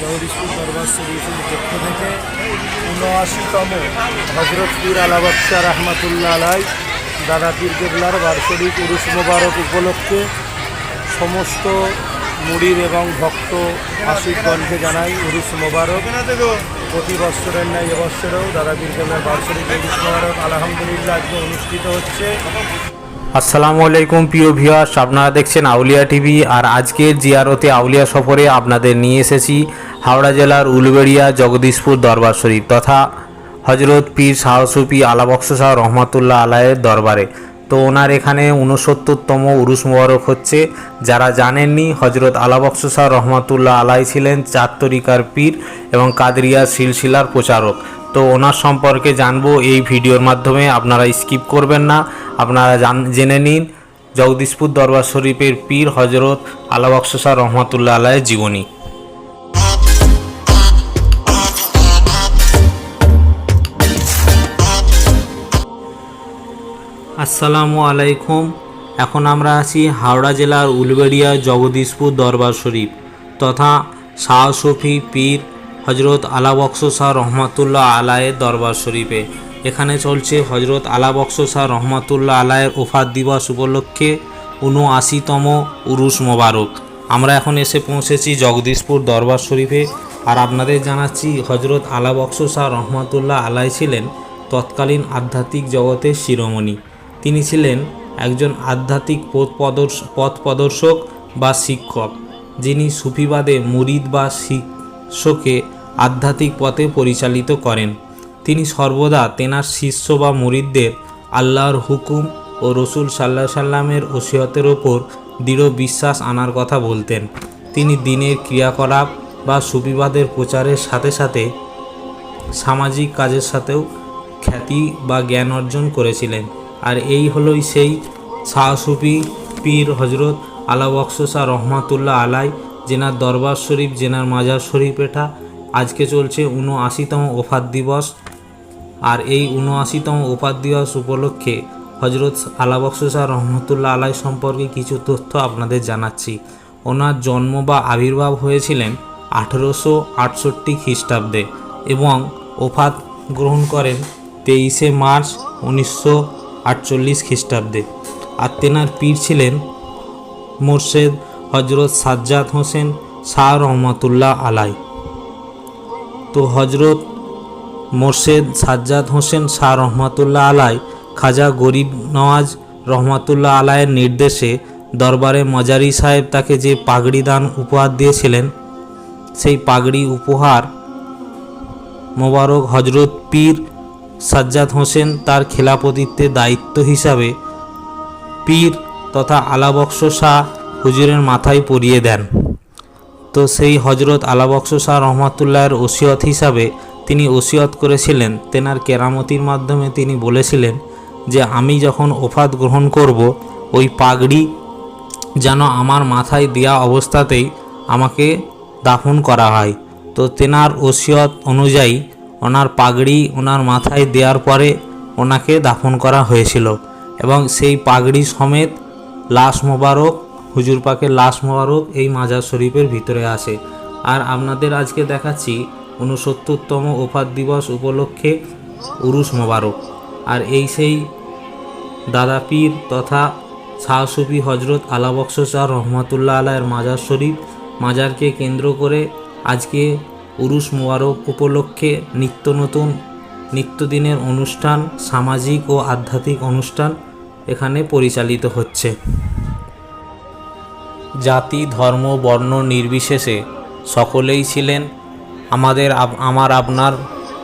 জগদীশপুর দরবার শরীফের পক্ষ থেকে ৭৯তম হজরত পীর আলা বক্সা রহমাতুল্লাহ আলাই দাদা পীর কেবলার বার্ষিক উরুস মোবারক উপলক্ষে সমস্ত মুরিদ এবং ভক্ত আশিকগণকে জানাই উরুস মোবারক। প্রতি বৎসরের ন্যায় এবৎসরেও দাদা পীর কেবলার বার্ষিক উরুস মোবারক আলহামদুলিল্লাহ আজকে অনুষ্ঠিত হচ্ছে। আসসালামু আলাইকুম প্রিয় ভিউয়ার্স, আপনারা দেখছেন আউলিয়া টিভি। আর আজকের জিয়ারতে আউলিয়া সফরে আপনাদের নিয়ে এসেছি হাওড়া জেলার উলবেড়িয়া জগদীশপুর দরবার শরীফ তথা হজরত পীর শাহ সুফি আলা বক্স শাহ রহমাতুল্লাহ আলাইয়ের দরবারে। তো ওনার এখানে ৬৯তম উরুস মোবারক হচ্ছে। যারা জানেননি, হজরত আলা বক্স শাহ রহমাতুল্লাহ আলাই ছিলেন ৪ তরিকার পীর এবং কাদরিয়া সিলসিলার প্রচারক। তো ওনার সম্পর্কে জানবো এই ভিডিওর মাধ্যমে, আপনারা স্কিপ করবেন না। আপনারা জেনে নিন জগদীশপুর দরবার শরীফের পীর হজরত আলা বক্স শাহ রহমাতুল্লাহ আলাইয়ের জীবনী। আসসালামু আলাইকুম। এখন আমরা আছি হাওড়া জেলার উলবেড়িয়া জগদীশপুর দরবার শরীফ তথা শাহ সুফি পীর হজরত আলা বক্স শাহ রহমাতুল্লাহ আলাইয়ের দরবার শরীফে। এখানে চলছে হজরত আলা বক্স শাহ রহমাতুল্লাহ আলাইয়ের ওফাত দিবস উপলক্ষে ৭৯তম উরুস মোবারক। আমরা এখন এসে পৌঁছেছি জগদীশপুর দরবার শরীফে। আর আপনাদের জানাচ্ছি, হজরত আলা বক্স শাহ রহমাতুল্লাহ আলাই ছিলেন তৎকালীন আধ্যাত্মিক জগতের শিরোমণি। তিনি ছিলেন একজন আধ্যাত্মিক পথ প্রদর্শক বা শিক্ষক, যিনি সুফিবাদে মুরিদ বা শিষ্যকে আধ্যাত্মিক পথে পরিচালিত করেন। তিনি সর্বদা তেনার শিষ্য বা মুরিদদের আল্লাহর হুকুম ও রসুল সাল্লাহ সাল্লামের ওসিয়তের ওপর দৃঢ় বিশ্বাস আনার কথা বলতেন। তিনি দিনের ক্রিয়াকলাপ বা সুফিবাদের প্রচারের সাথে সাথে সামাজিক কাজের সাথেও খ্যাতি বা জ্ঞান অর্জন করেছিলেন। আর এই হলোই সেই শাহ সুফি পীর হজরত আলা বক্স শাহ রহমাতুল্লাহ আলাই, যেনার দরবার শরীফ, যেনার মাজার শরীফ এটা আজকে চলছে ৭৯তম ওফাত দিবস। আর এই ৭৯তম ওফাত দিবস উপলক্ষে হজরত আলা বক্স শাহ রহমাতুল্লাহ আলাই সম্পর্কে কিছু তথ্য আপনাদের জানাচ্ছি। ওনার জন্ম বা আবির্ভাব হয়েছিলেন ১৮৬৮ খ্রিস্টাব্দে এবং ওফাত গ্রহণ করেন ২৩শে মার্চ ১৯৪৮ খ্রিস্টাব্দে। আর তেনার পীর ছিলেন মোর্শেদ হজরত সাজ্জাদ হোসেন শাহ রহমাতুল্লাহ আলাই। তো হজরত মোর্শেদ সাজ্জাদ হোসেন শাহ রহমাতুল্লাহ আলাই খাজা গরিব নওয়াজ রহমাতুল্লাহ আলাইয়ের নির্দেশে দরবারে মজারি সাহেব তাকে যে পাগড়ি দান উপহার দিয়েছিলেন, সেই পাগড়ি উপহার মোবারক হজরত পীর সাজ্জাদ হোসেন তার খেলাপতিত্বের দায়িত্ব হিসাবে পীর তথা আলা বক্স শাহ হুজুরের মাথায় পরিয়ে দেন। তো সেই হজরত আলা বক্স শাহ রহমাতুল্লাহের ওসিয়ত হিসাবে তিনি ওসিয়ত করেছিলেন, তেনার কেরামতির মাধ্যমে তিনি বলেছিলেন যে আমি যখন ওফাত গ্রহণ করব, ওই পাগড়ি যেন আমার মাথায় দেওয়া অবস্থাতেই আমাকে দাফন করা হয়। তো তেনার ওসিয়ত অনুযায়ী ওনার পাগড়ি ওনার মাথায় দেওয়ার পরে ওনাকে দাফন করা হয়েছিল এবং সেই পাগড়ি সমেত লাশ মোবারক, হুজুর পাকের লাশ মোবারক এই মাজার শরীফের ভিতরে আসে। আর আপনাদের আজকে দেখাচ্ছি ৬৯তম ওফাত দিবস উপলক্ষে উরুস মোবারক। আর এই সেই দাদা পীর তথা শাহ সুফি হজরত আলা বক্স শাহ রহমাতুল্লাহ আলাইয়ের মাজার শরীফ, মাজারকে কেন্দ্র করে আজকে উরুস মোবারক উপলক্ষে নিত্য নতুন নিত্যদিনের অনুষ্ঠান, সামাজিক ও আধ্যাত্মিক অনুষ্ঠান এখানে পরিচালিত হচ্ছে। জাতি, ধর্ম, বর্ণ নির্বিশেষে সকলেই ছিলেন আমার আপনার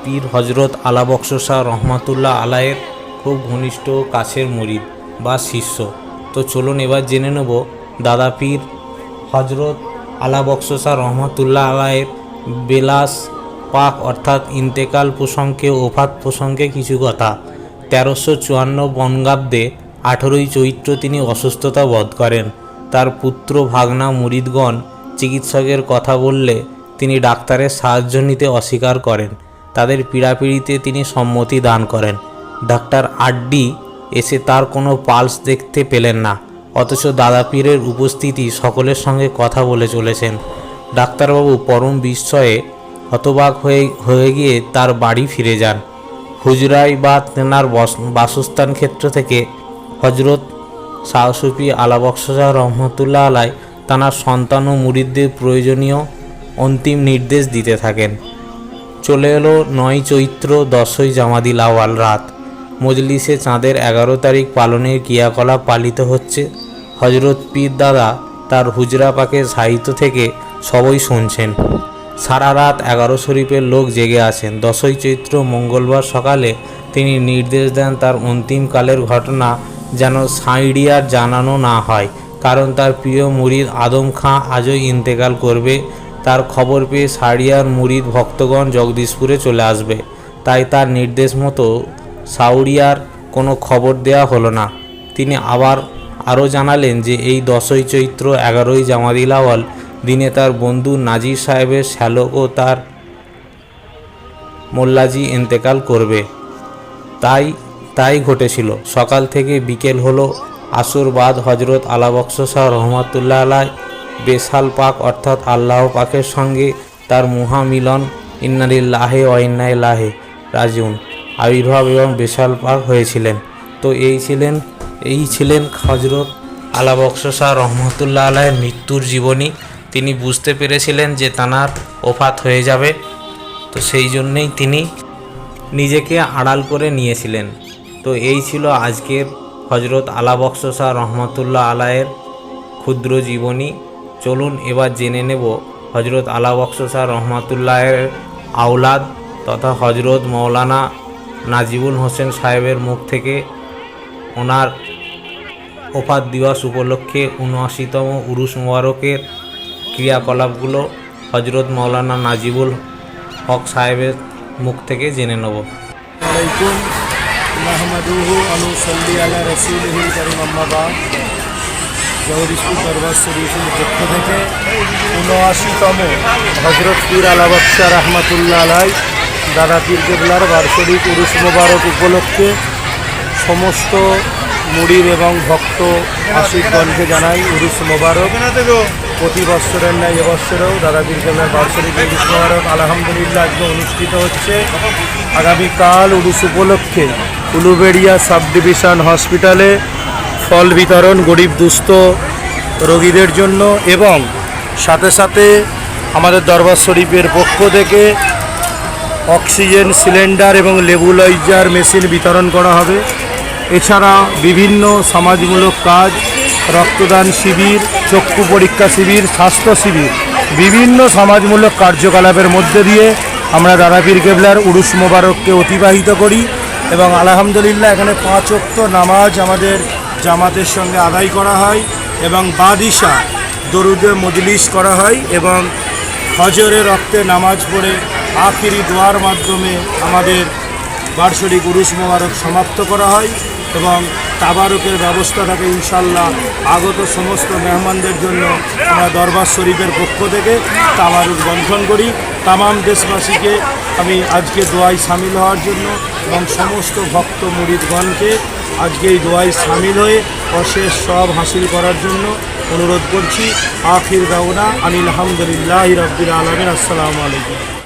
পীর হজরত আলা বক্স শাহ রহমাতুল্লাহ আলাইয়ের খুব ঘনিষ্ঠ কাছের মুরিদ বা শিষ্য। তো চলুন এবার জেনে নেব দাদা পীর হজরত আলা বক্স শাহ রহমাতুল্লাহ আলাইয়ের বেলাস পাক অর্থাৎ ইন্তেকাল প্রসঙ্গে, ওফাত প্রসঙ্গে কিছু কথা। ১৩৫৪ বঙ্গাব্দে ১৮ই চৈত্র তিনি অসুস্থতা বোধ করেন। তার পুত্র ভাগনা মুরিদগণ চিকিৎসকের কথা বললে তিনি ডাক্তারের সাহায্য নিতে অস্বীকার করেন। তাদের পীড়াপিড়িতে তিনি সম্মতি দান করেন। ডাক্তার আড্ডি এসে তার কোনো পালস দেখতে পেলেন না, অথচ দাদা পীরের উপস্থিতি সকলের সঙ্গে কথা বলে চলেছেন। ডাক্তারবাবু পরম বিস্ময়ে হতবাক হয়ে গিয়ে তার বাড়ি ফিরে যান। হুজরায় বা তেনার বাসস্থান ক্ষেত্র থেকে হজরত শাহ সুফি আলা বখশ শাহ রহমতুল্লাহ আলাই তাঁর সন্তান ও মুরিদদের প্রয়োজনীয় অন্তিম নির্দেশ দিতে থাকেন। চলে এলো 9 চৈত্র 10ই জামাদিল আওয়াল রাত। মজলিসে চাঁদের 11 তারিখ পালনের ক্রিয়াকলাপ পালিত হচ্ছে। হজরত পীর দাদা তার হুজরা পাকের সাহিত্য থেকে সবই শুনছেন। সারা রাত 11 শরীফের লোক জেগে আছেন। 10ই চৈত্র মঙ্গলবার সকালে তিনি নির্দেশ দেন তার অন্তিমকালের ঘটনা যেন সাইডিয়ার জানানো না হয়, কারণ তার প্রিয় মুরিদ আদম খাঁ আজই ইন্তেকাল করবে। তার খবর পেয়ে সাইডিয়ার মুরিদ ভক্তগণ জগদীশপুরে চলে আসবে। তাই তার নির্দেশ মতো সাউরিয়ার কোনো খবর দেওয়া হলো না। তিনি আরও জানালেন যে এই 10ই চৈত্র 11ই জামাদিল আওয়াল দিনে তার বন্ধু নাজির সাহেবের শ্যালক ও তার মোল্লাজি ইন্তেকাল করবে। তাই ঘটেছিল। সকাল থেকে বিকেল হলো আসর বাদ হজরত আলা বখশ শাহ রহমতুল্লাহ আলাই বেসাল পাক অর্থাৎ আল্লাহ পাকের সঙ্গে তার মহামিলন ইন্না লিল্লাহি ওয়া ইন্না ইলাইহি রাজিউন আবির্ভাব এবং বেসাল পাক হয়েছিলেন। তো এই ছিলেন হজরত আলা বখশ শাহ রহমতুল্লাহ আলাইয়ের মৃত্যুর জীবনী। তিনি বুঝতে পেরেছিলেন যে তাঁর ওফাত হয়ে যাবে, তো সেই জন্যেই তিনি নিজেকে আড়াল করে নিয়েছিলেন। তো এই ছিল আজকের হজরত আলা বখশ শাহ রহমতুল্লাহ আলাইয়ের ক্ষুদ্র জীবনী। চলুন এবার জেনে নেব হজরত আলা বখশ শাহ রহমতুল্লাহের আওলাদ তথা হজরত মৌলানা নাজিবুল হোসেন সাহেবের মুখ থেকে ওনার ওফাত দিবস উপলক্ষে 79তম উরুস মোবারকের ক্রিয়াকলাপগুলো হজরত মৌলানা নাজিবুল হক সাহেবের মুখ থেকে জেনে নেব। আলাইকুম নাহমাদুহু অনুসাল্লি আলা রাসূলিহিল কারীম আম্মা বাদ। জগদীশপুর দরবার শরীফের পক্ষ থেকে 79তম হজরত পীর আলা বখশ শাহ রহমতুল্লাহ আলাই দাদা পীর কেবলার বার্ষিক উরুস মোবারক উপলক্ষে সমস্ত মুরিদ এবং ভক্ত আশিকগণকে জানাই উরুস মোবারক। প্রতি বৎসরের ন্যায় এবছরেও দাদা পীর কেবলার বার্ষিক উরুস মোবারক আলহামদুলিল্লাহ আজকে অনুষ্ঠিত হচ্ছে। আগামীকাল উরুস উপলক্ষে উলুবেড়িয়া সাব ডিভিশন হসপিটালে ফল বিতরণ গরিব দুস্থ রোগীদের জন্য এবং সাথে সাথে আমাদের দরবার শরীফের পক্ষ থেকে অক্সিজেন সিলিন্ডার এবং নেবুলাইজার মেশিন বিতরণ করা হবে। এছাড়া বিভিন্ন সমাজমূলক কাজ, রক্তদান শিবির, চক্ষু পরীক্ষা শিবির, স্বাস্থ্য শিবির, বিভিন্ন সমাজমূলক কার্যকলাপের মধ্যে দিয়ে আমরা দাদা পীর কেবলার উরুস মোবারককে অতিবাহিত করি এবং আলহামদুলিল্লাহ এখানে 5 ওয়াক্ত নামাজ আমাদের জামাতের সঙ্গে আদায় করা হয় এবং বাদিশা দরুদে মজলিস করা হয় এবং ফজরের রক্তে নামাজ পড়ে আখিরি দোয়ার মাধ্যমে আমাদের বার্ষিক উরুস মোবারক সমাপ্ত করা হয় এবং তাবারকের ব্যবস্থা থাকে ইনশাল্লাহ। আগত সমস্ত মেহমানদের জন্য আমরা দরবার শরীফের পক্ষ থেকে তাবারক বন্ধন করি। তামাম দেশবাসীকে আমি আজকে দোয়ায় সামিল হওয়ার জন্য এবং সমস্ত ভক্ত মুরিদগণকে আজকে এই দোয়ায় সামিল হয়ে অশেষ সব হাসিল করার জন্য অনুরোধ করছি। আখির দাওনা আনিল হামদুলিল্লাহি রাব্বিল আলামিন। আসসালামু আলাইকুম।